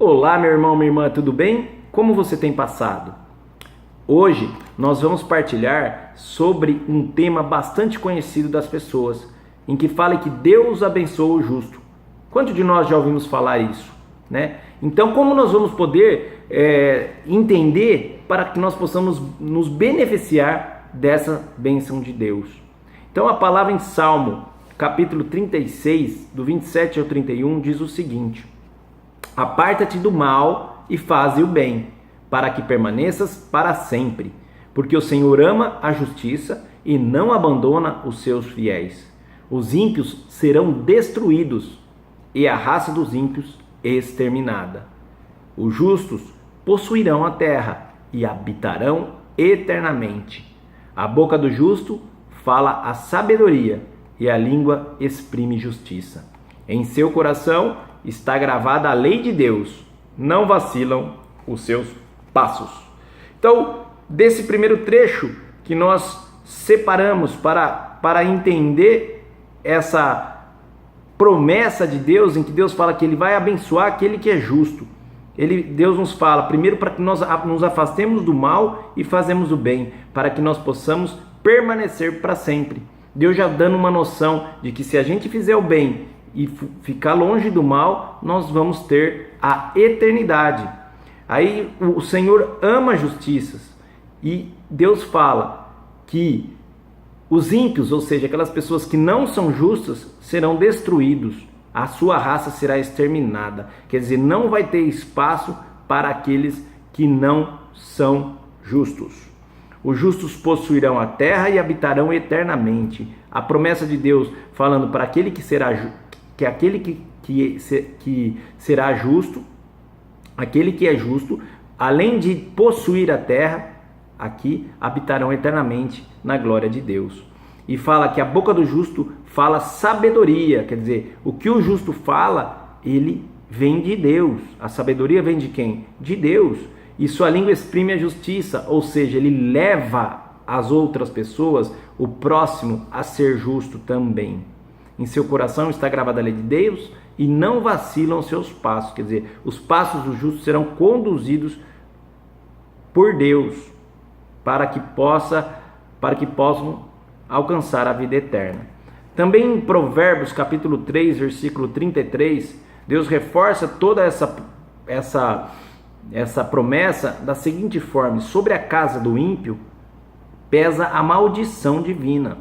Olá, meu irmão, minha irmã, tudo bem? Como você tem passado? Hoje nós vamos partilhar sobre um tema bastante conhecido das pessoas, em que fala que Deus abençoa o justo. Quantos de nós já ouvimos falar isso, né? Então, como nós vamos poder entender para que nós possamos nos beneficiar dessa bênção de Deus? Então, a palavra em Salmo, capítulo 36, do 27 ao 31, diz o seguinte: Aparta-te do mal e faze o bem, para que permaneças para sempre, porque o Senhor ama a justiça e não abandona os seus fiéis. Os ímpios serão destruídos e a raça dos ímpios exterminada. Os justos possuirão a terra e habitarão eternamente. A boca do justo fala a sabedoria e a língua exprime justiça. Em seu coração está gravada a lei de Deus, não vacilam os seus passos. Então, desse primeiro trecho que nós separamos para entender essa promessa de Deus, em que Deus fala que Ele vai abençoar aquele que é justo. Deus nos fala, primeiro, para que nós nos afastemos do mal e fazemos o bem, para que nós possamos permanecer para sempre. Deus já dando uma noção de que se a gente fizer o bem e ficar longe do mal, nós vamos ter a eternidade. Aí o Senhor ama justiças e Deus fala que os ímpios, ou seja, aquelas pessoas que não são justas, serão destruídos. A sua raça será exterminada. Quer dizer, não vai ter espaço para aqueles que não são justos. Os justos possuirão a terra e habitarão eternamente. A promessa de Deus falando para aquele que será será justo, aquele que é justo, além de possuir a terra, aqui habitarão eternamente na glória de Deus. E fala que a boca do justo fala sabedoria, quer dizer, o que o justo fala, ele vem de Deus. A sabedoria vem de quem? De Deus. E sua língua exprime a justiça, ou seja, ele leva as outras pessoas, o próximo, a ser justo também. Em seu coração está gravada a lei de Deus e não vacilam os seus passos. Quer dizer, os passos do justo serão conduzidos por Deus para que possam alcançar a vida eterna. Também em Provérbios capítulo 3, versículo 33, Deus reforça toda essa promessa da seguinte forma: sobre a casa do ímpio pesa a maldição divina.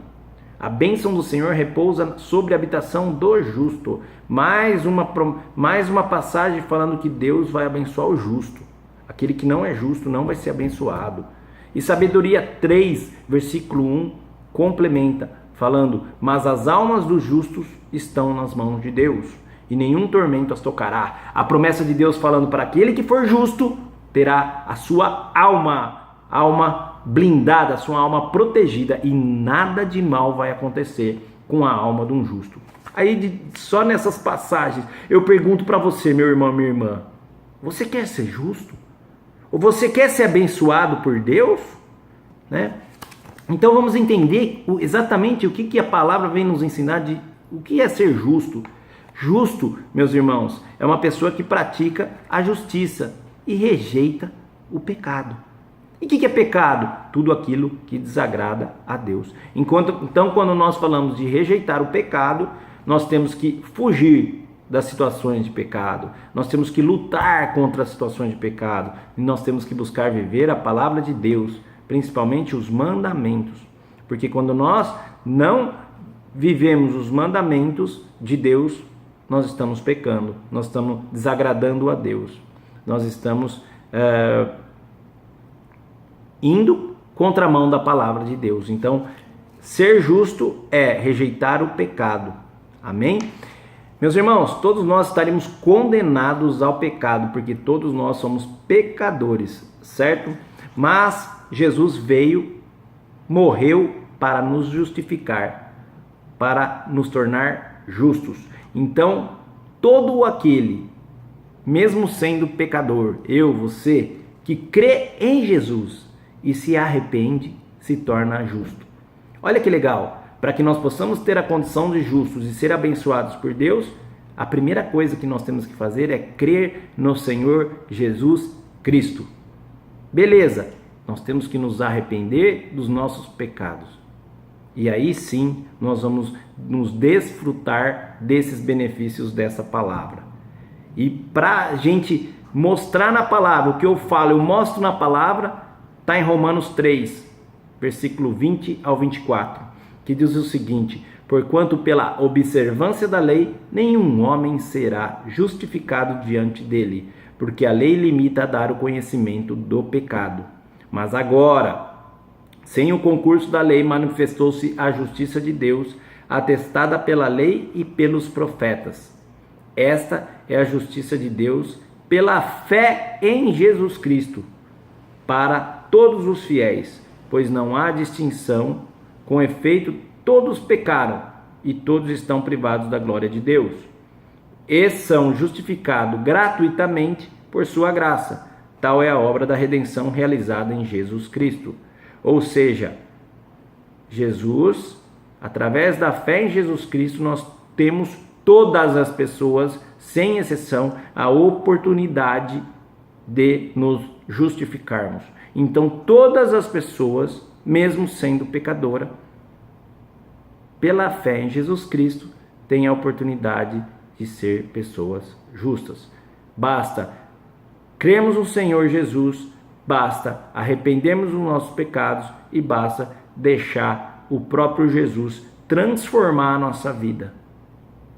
A bênção do Senhor repousa sobre a habitação do justo. Mais uma passagem falando que Deus vai abençoar o justo. Aquele que não é justo não vai ser abençoado. E Sabedoria 3, versículo 1, complementa, falando: mas as almas dos justos estão nas mãos de Deus, e nenhum tormento as tocará. A promessa de Deus falando para aquele que for justo, terá a sua alma blindada, a sua alma protegida, e nada de mal vai acontecer com a alma de um justo. Aí, só nessas passagens, eu pergunto para você, meu irmão, minha irmã: você quer ser justo? Ou você quer ser abençoado por Deus? Né? Então vamos entender exatamente o que a palavra vem nos ensinar de o que é ser justo. Justo, meus irmãos, é uma pessoa que pratica a justiça e rejeita o pecado. E o que é pecado? Tudo aquilo que desagrada a Deus. Então, quando nós falamos de rejeitar o pecado, nós temos que fugir das situações de pecado. Nós temos que lutar contra as situações de pecado. E nós temos que buscar viver a palavra de Deus, principalmente os mandamentos. Porque quando nós não vivemos os mandamentos de Deus, nós estamos pecando. Nós estamos desagradando a Deus. Nós estamos indo contra a mão da palavra de Deus. Então, ser justo é rejeitar o pecado. Amém? Meus irmãos, todos nós estaremos condenados ao pecado, porque todos nós somos pecadores, certo? Mas Jesus veio, morreu para nos justificar, para nos tornar justos. Então, todo aquele, mesmo sendo pecador, eu, você, que crê em Jesus e se arrepende, se torna justo. Olha que legal, para que nós possamos ter a condição de justos e ser abençoados por Deus, A primeira coisa que nós temos que fazer é crer no Senhor Jesus Cristo. Beleza, nós temos que nos arrepender dos nossos pecados. E aí sim, nós vamos nos desfrutar desses benefícios dessa palavra. E para a gente mostrar na palavra, o que eu falo, eu mostro na palavra, está em Romanos 3, versículo 20 ao 24, que diz o seguinte: porquanto pela observância da lei, nenhum homem será justificado diante dele, porque a lei limita a dar o conhecimento do pecado. Mas agora, sem o concurso da lei, manifestou-se a justiça de Deus, atestada pela lei e pelos profetas. Esta é a justiça de Deus pela fé em Jesus Cristo, para todos os fiéis, pois não há distinção, com efeito, todos pecaram e todos estão privados da glória de Deus. E são justificados gratuitamente por sua graça. Tal é a obra da redenção realizada em Jesus Cristo. Ou seja, Jesus, através da fé em Jesus Cristo, nós temos todas as pessoas, sem exceção, a oportunidade de nos justificarmos. Então, todas as pessoas, mesmo sendo pecadora, pela fé em Jesus Cristo, têm a oportunidade de ser pessoas justas. Basta crermos no Senhor Jesus, basta arrependermos dos nossos pecados e basta deixar o próprio Jesus transformar a nossa vida.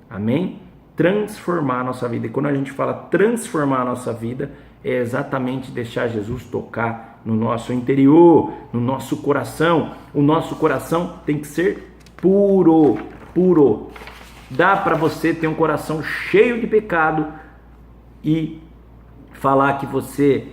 Amém? Transformar a nossa vida. E quando a gente fala transformar a nossa vida, é exatamente deixar Jesus tocar no nosso interior, no nosso coração. O nosso coração tem que ser puro, puro. Dá para você ter um coração cheio de pecado e falar que você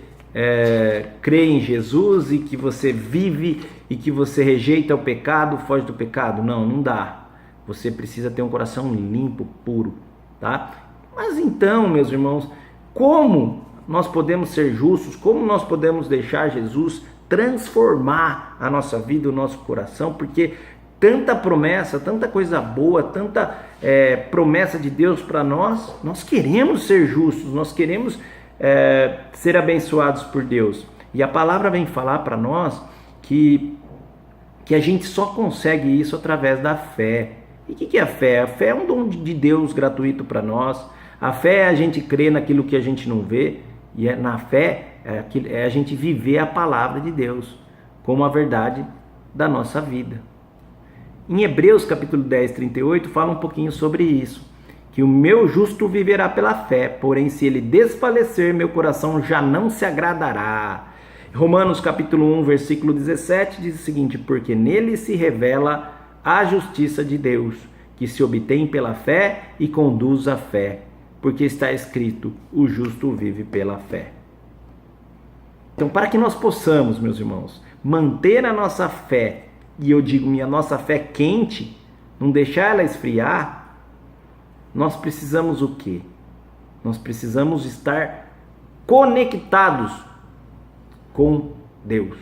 crê em Jesus e que você vive e que você rejeita o pecado, foge do pecado? Não, não dá. Você precisa ter um coração limpo, puro, tá? Mas então, meus irmãos, como nós podemos ser justos? Como nós podemos deixar Jesus transformar a nossa vida, o nosso coração? Porque tanta promessa, tanta coisa boa, tanta promessa de Deus para nós, nós queremos ser justos, nós queremos ser abençoados por Deus. E a palavra vem falar para nós que a gente só consegue isso através da fé. E o que é a fé? A fé é um dom de Deus gratuito para nós. A fé é a gente crer naquilo que a gente não vê. E na fé é a gente viver a palavra de Deus como a verdade da nossa vida. Em Hebreus capítulo 10, 38, fala um pouquinho sobre isso. Que o meu justo viverá pela fé, porém se ele desfalecer, meu coração já não se agradará. Romanos capítulo 1, versículo 17 diz o seguinte: porque nele se revela a justiça de Deus, que se obtém pela fé e conduz à fé, porque está escrito, o justo vive pela fé. Então, para que nós possamos, meus irmãos, manter a nossa fé, e eu digo minha nossa fé quente, não deixar ela esfriar, nós precisamos o quê? Nós precisamos estar conectados com Deus.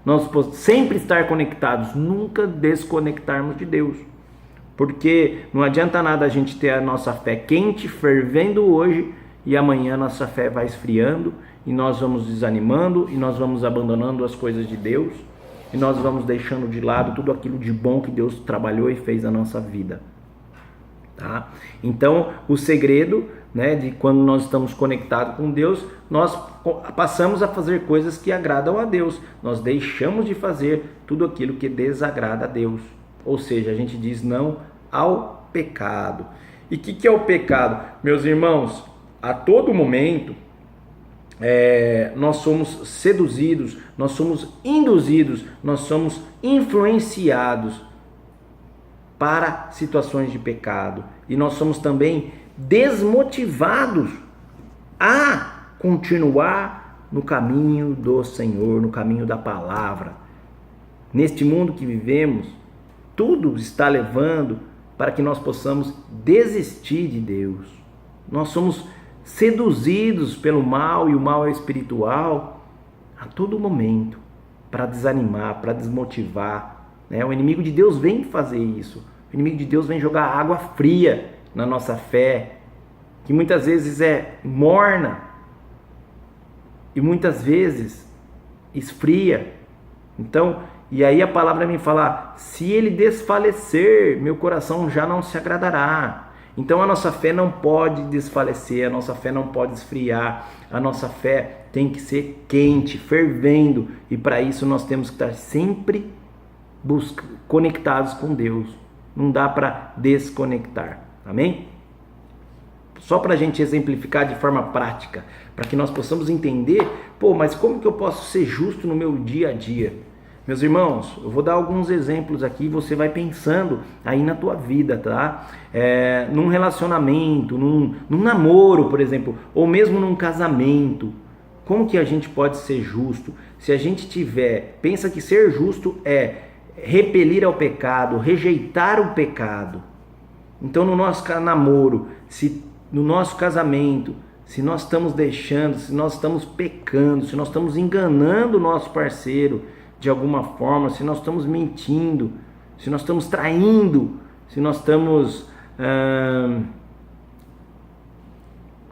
Nós sempre estar conectados, nunca desconectarmos de Deus. Porque não adianta nada a gente ter a nossa fé quente, fervendo hoje, e amanhã nossa fé vai esfriando, e nós vamos desanimando, e nós vamos abandonando as coisas de Deus, e nós vamos deixando de lado tudo aquilo de bom que Deus trabalhou e fez na nossa vida. Tá? Então, o segredo, de quando nós estamos conectados com Deus, nós passamos a fazer coisas que agradam a Deus. Nós deixamos de fazer tudo aquilo que desagrada a Deus. Ou seja, a gente diz não ao pecado. E o que é o pecado? Meus irmãos, a todo momento, nós somos seduzidos, nós somos induzidos, nós somos influenciados para situações de pecado. E nós somos também desmotivados a continuar no caminho do Senhor, no caminho da palavra. Neste mundo que vivemos, tudo está levando para que nós possamos desistir de Deus. Nós somos seduzidos pelo mal, e o mal é espiritual, a todo momento, para desanimar, para desmotivar. O inimigo de Deus vem fazer isso. O inimigo de Deus vem jogar água fria na nossa fé, que muitas vezes é morna e muitas vezes esfria. Então, e aí a palavra me fala: se ele desfalecer, meu coração já não se agradará. Então a nossa fé não pode desfalecer, a nossa fé não pode esfriar, a nossa fé tem que ser quente, fervendo, e para isso nós temos que estar sempre conectados com Deus. Não dá para desconectar, amém? Só para a gente exemplificar de forma prática, para que nós possamos entender, mas como que eu posso ser justo no meu dia a dia? Meus irmãos, eu vou dar alguns exemplos aqui, você vai pensando aí na tua vida, tá? Num relacionamento, num namoro, por exemplo, ou mesmo num casamento. Como que a gente pode ser justo? Se a gente pensa que ser justo é repelir ao pecado, rejeitar o pecado. Então no nosso namoro, no nosso casamento, se nós estamos deixando, se nós estamos pecando, se nós estamos enganando o nosso parceiro de alguma forma, se nós estamos mentindo, se nós estamos traindo, se nós estamos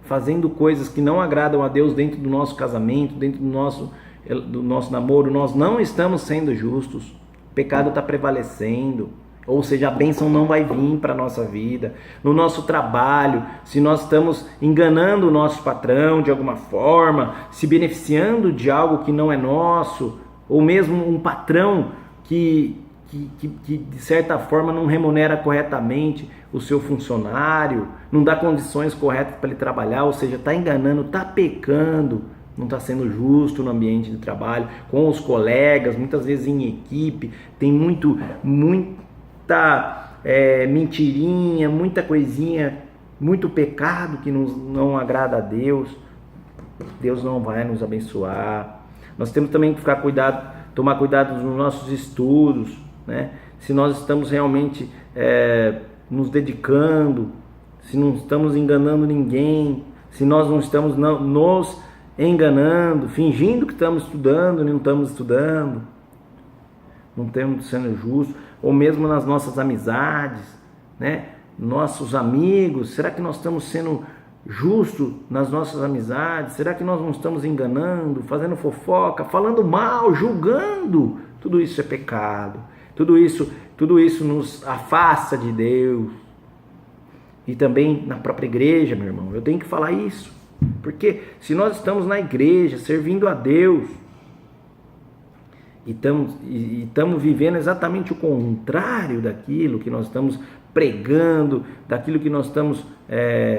fazendo coisas que não agradam a Deus dentro do nosso casamento, dentro do nosso namoro, nós não estamos sendo justos, o pecado está prevalecendo, ou seja, a bênção não vai vir para a nossa vida. No nosso trabalho, se nós estamos enganando o nosso patrão de alguma forma, se beneficiando de algo que não é nosso, ou mesmo um patrão que de certa forma não remunera corretamente o seu funcionário, não dá condições corretas para ele trabalhar, ou seja, está enganando, está pecando, não está sendo justo no ambiente de trabalho, com os colegas, muitas vezes em equipe, tem muita mentirinha, muita coisinha, muito pecado que não agrada a Deus. Deus não vai nos abençoar. Nós temos também que tomar cuidado nos nossos estudos, né? Se nós estamos realmente nos dedicando, se não estamos enganando ninguém, se nós não estamos nos enganando, fingindo que estamos estudando, não estamos estudando, não estamos sendo justos, ou mesmo nas nossas amizades, né? Nossos amigos, será que nós estamos sendo justos nas nossas amizades? Será que nós não estamos enganando, fazendo fofoca, falando mal, julgando? Tudo isso é pecado, tudo isso nos afasta de Deus. E também na própria igreja, meu irmão, eu tenho que falar isso, porque se nós estamos na igreja servindo a Deus e estamos vivendo exatamente o contrário daquilo que nós estamos pregando, daquilo que nós estamos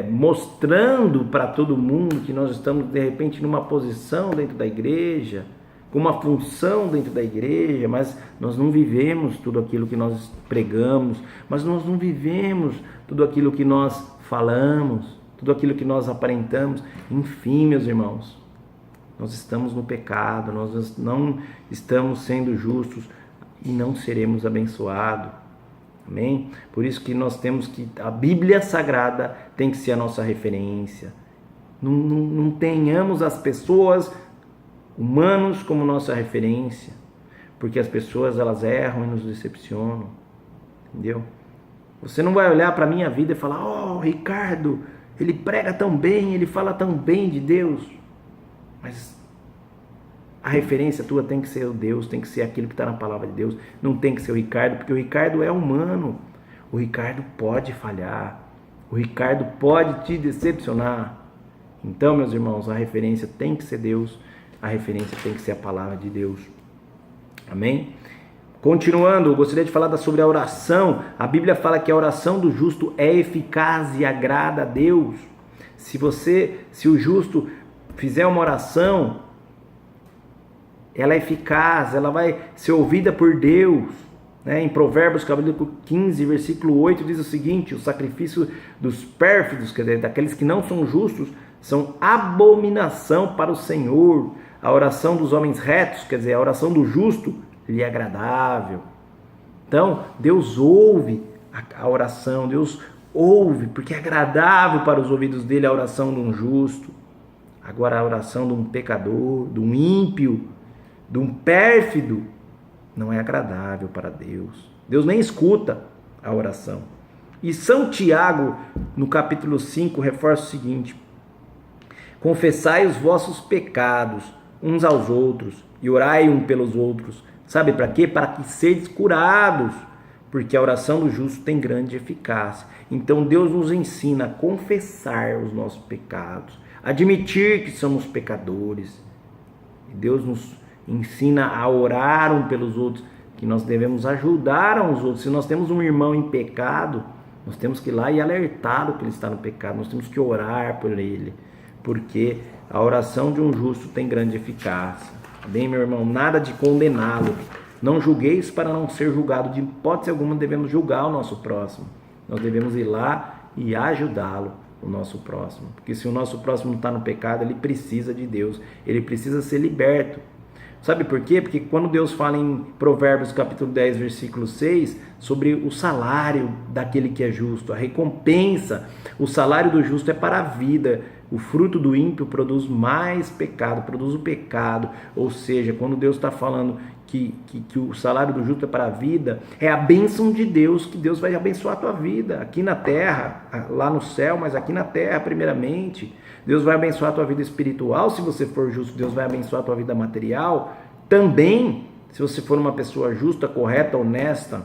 mostrando para todo mundo, que nós estamos de repente numa posição dentro da igreja, com uma função dentro da igreja, mas nós não vivemos tudo aquilo que nós pregamos, mas nós não vivemos tudo aquilo que nós falamos, tudo aquilo que nós aparentamos. Enfim, meus irmãos, nós estamos no pecado, nós não estamos sendo justos e não seremos abençoados. Amém? Por isso que nós temos que, a Bíblia Sagrada tem que ser a nossa referência. Não tenhamos as pessoas humanos como nossa referência, porque as pessoas elas erram e nos decepcionam, entendeu? Você não vai olhar para a minha vida e falar: Ricardo, ele prega tão bem, ele fala tão bem de Deus, mas a referência tua tem que ser o Deus, tem que ser aquilo que está na palavra de Deus, não tem que ser o Ricardo, porque o Ricardo é humano, o Ricardo pode falhar, o Ricardo pode te decepcionar. Então, meus irmãos, a referência tem que ser Deus, a referência tem que ser a palavra de Deus. Amém? Continuando, eu gostaria de falar sobre a oração. A Bíblia fala que a oração do justo é eficaz e agrada a Deus. Se o justo fizer uma oração, ela é eficaz, ela vai ser ouvida por Deus. Em Provérbios capítulo 15, versículo 8, diz o seguinte: o sacrifício dos pérfidos, quer dizer, daqueles que não são justos, são abominação para o Senhor. A oração dos homens retos, quer dizer, a oração do justo, lhe é agradável. Então, Deus ouve a oração, Deus ouve, porque é agradável para os ouvidos dele a oração de um justo. Agora, a oração de um pecador, de um ímpio, de um pérfido, não é agradável para Deus. Deus nem escuta a oração. E São Tiago, no capítulo 5, reforça o seguinte: confessai os vossos pecados uns aos outros e orai um pelos outros. Sabe para quê? Para que sedes curados, porque a oração do justo tem grande eficácia. Então Deus nos ensina a confessar os nossos pecados, admitir que somos pecadores. Deus nos ensina a orar um pelos outros, que nós devemos ajudar uns outros. Se nós temos um irmão em pecado, nós temos que ir lá e alertá-lo que ele está no pecado. Nós temos que orar por ele, porque a oração de um justo tem grande eficácia. Bem, meu irmão, nada de condená-lo. Não julgueis para não ser julgado. De hipótese alguma devemos julgar o nosso próximo. Nós devemos ir lá e ajudá-lo, o nosso próximo. Porque se o nosso próximo não está no pecado, ele precisa de Deus. Ele precisa ser liberto. Sabe por quê? Porque quando Deus fala em Provérbios capítulo 10, versículo 6, sobre o salário daquele que é justo, a recompensa, o salário do justo é para a vida, o fruto do ímpio produz mais pecado, produz o pecado. Ou seja, quando Deus está falando que o salário do justo é para a vida, é a bênção de Deus, que Deus vai abençoar a tua vida, aqui na terra, lá no céu, mas aqui na terra primeiramente. Deus vai abençoar a tua vida espiritual, se você for justo. Deus vai abençoar a tua vida material também, se você for uma pessoa justa, correta, honesta.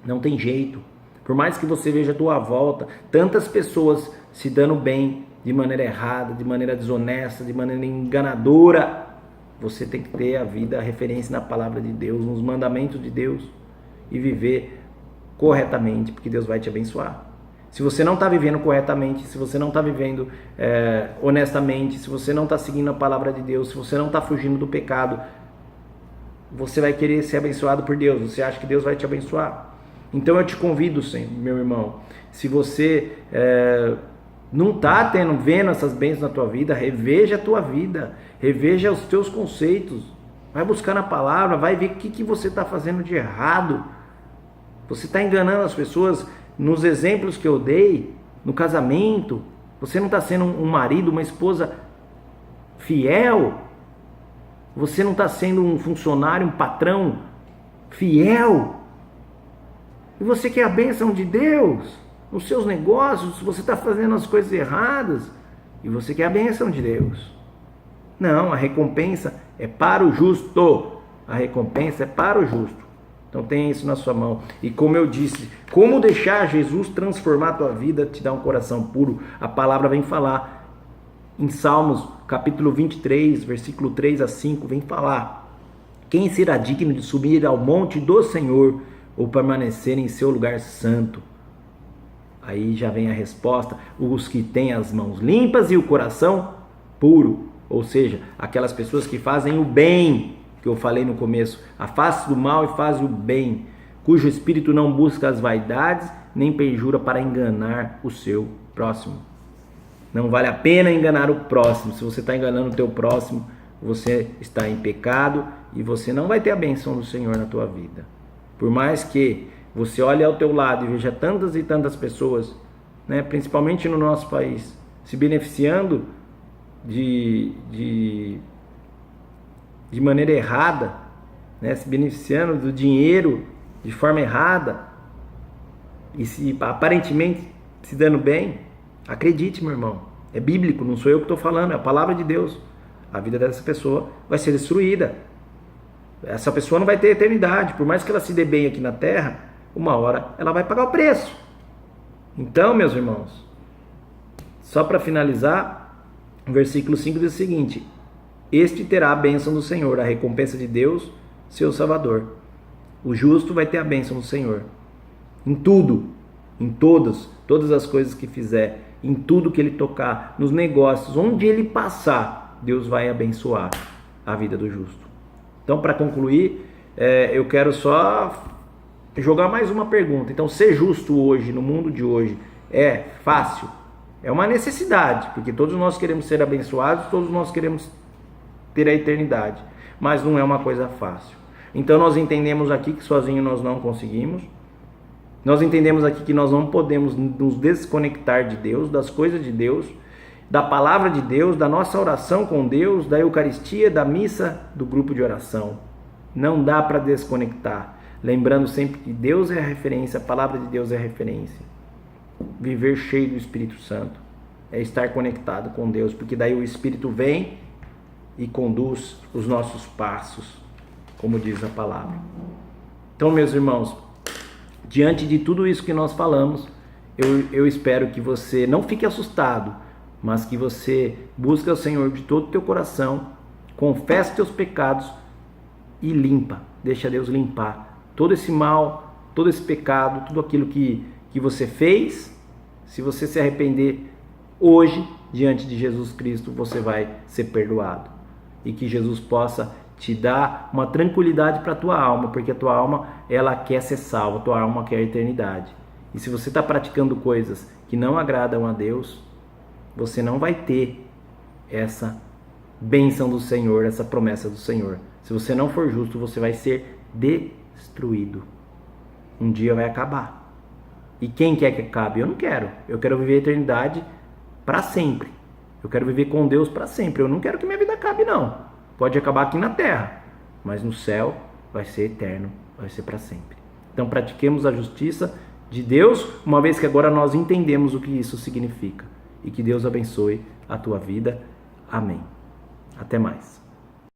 Não tem jeito. Por mais que você veja à tua volta tantas pessoas se dando bem de maneira errada, de maneira desonesta, de maneira enganadora, você tem que ter a vida, a referência na palavra de Deus, nos mandamentos de Deus, e viver corretamente, porque Deus vai te abençoar. Se você não está vivendo corretamente, se você não está vivendo honestamente, se você não está seguindo a palavra de Deus, se você não está fugindo do pecado, você vai querer ser abençoado por Deus. Você acha que Deus vai te abençoar? Então eu te convido, meu irmão, se você não está vendo essas bênçãos na tua vida, reveja a tua vida, reveja os teus conceitos, vai buscar na palavra, vai ver o que você está fazendo de errado. Você está enganando as pessoas. Nos exemplos que eu dei, no casamento, você não está sendo um marido, uma esposa fiel, você não está sendo um funcionário, um patrão fiel, e você quer a bênção de Deus nos seus negócios, você está fazendo as coisas erradas, e você quer a bênção de Deus. Não, a recompensa é para o justo, a recompensa é para o justo. Então tenha isso na sua mão. E como eu disse, como deixar Jesus transformar a tua vida, te dar um coração puro, a palavra vem falar em Salmos capítulo 23, versículo 3 a 5, vem falar: quem será digno de subir ao monte do Senhor ou permanecer em seu lugar santo? Aí já vem a resposta: os que têm as mãos limpas e o coração puro. Ou seja, aquelas pessoas que fazem o bem, que eu falei no começo, afaste do mal e faz o bem, cujo espírito não busca as vaidades, nem perjura para enganar o seu próximo. Não vale a pena enganar o próximo. Se você está enganando o teu próximo, você está em pecado e você não vai ter a bênção do Senhor na tua vida. Por mais que você olhe ao teu lado e veja tantas e tantas pessoas, né, principalmente no nosso país, se beneficiando de maneira errada, né, se beneficiando do dinheiro de forma errada e se aparentemente se dando bem, acredite, meu irmão, é bíblico, não sou eu que estou falando, é a palavra de Deus. A vida dessa pessoa vai ser destruída. Essa pessoa não vai ter eternidade. Por mais que ela se dê bem aqui na terra, uma hora ela vai pagar o preço. Então, meus irmãos, só para finalizar, o versículo 5 diz o seguinte: este terá a bênção do Senhor, a recompensa de Deus, seu Salvador. O justo vai ter a bênção do Senhor. Em tudo, em todas as coisas que fizer, em tudo que ele tocar, nos negócios, onde ele passar, Deus vai abençoar a vida do justo. Então, para concluir, eu quero só jogar mais uma pergunta. Então, ser justo hoje, no mundo de hoje, é fácil? É uma necessidade, porque todos nós queremos ser abençoados, todos nós queremos ter a eternidade, mas não é uma coisa fácil. Então nós entendemos aqui que sozinho nós não conseguimos, nós entendemos aqui que nós não podemos nos desconectar de Deus, das coisas de Deus, da palavra de Deus, da nossa oração com Deus, da Eucaristia, da missa, do grupo de oração. Não dá para desconectar. lembrando sempre que Deus é a referência, a palavra de Deus é a referência. Viver cheio do Espírito Santo é estar conectado com Deus, porque daí o Espírito vem e conduz os nossos passos, como diz a palavra. Então, meus irmãos, diante de tudo isso que nós falamos, eu espero que você não fique assustado, mas que você busque o Senhor de todo o teu coração, confesse teus pecados e limpa, deixa Deus limpar todo esse mal, todo esse pecado, tudo aquilo que você fez. Se você se arrepender hoje, diante de Jesus Cristo, você vai ser perdoado. E que Jesus possa te dar uma tranquilidade para a tua alma, porque a tua alma, ela quer ser salva, a tua alma quer a eternidade. E se você está praticando coisas que não agradam a Deus, você não vai ter essa bênção do Senhor, essa promessa do Senhor. Se você não for justo, você vai ser destruído. Um dia vai acabar. E quem quer que acabe? Eu não quero. Eu quero viver a eternidade para sempre. Eu quero viver com Deus para sempre. Eu não quero que minha vida acabe, não. Pode acabar aqui na terra, mas no céu vai ser eterno, vai ser para sempre. Então pratiquemos a justiça de Deus, uma vez que agora nós entendemos o que isso significa. E que Deus abençoe a tua vida. Amém. Até mais.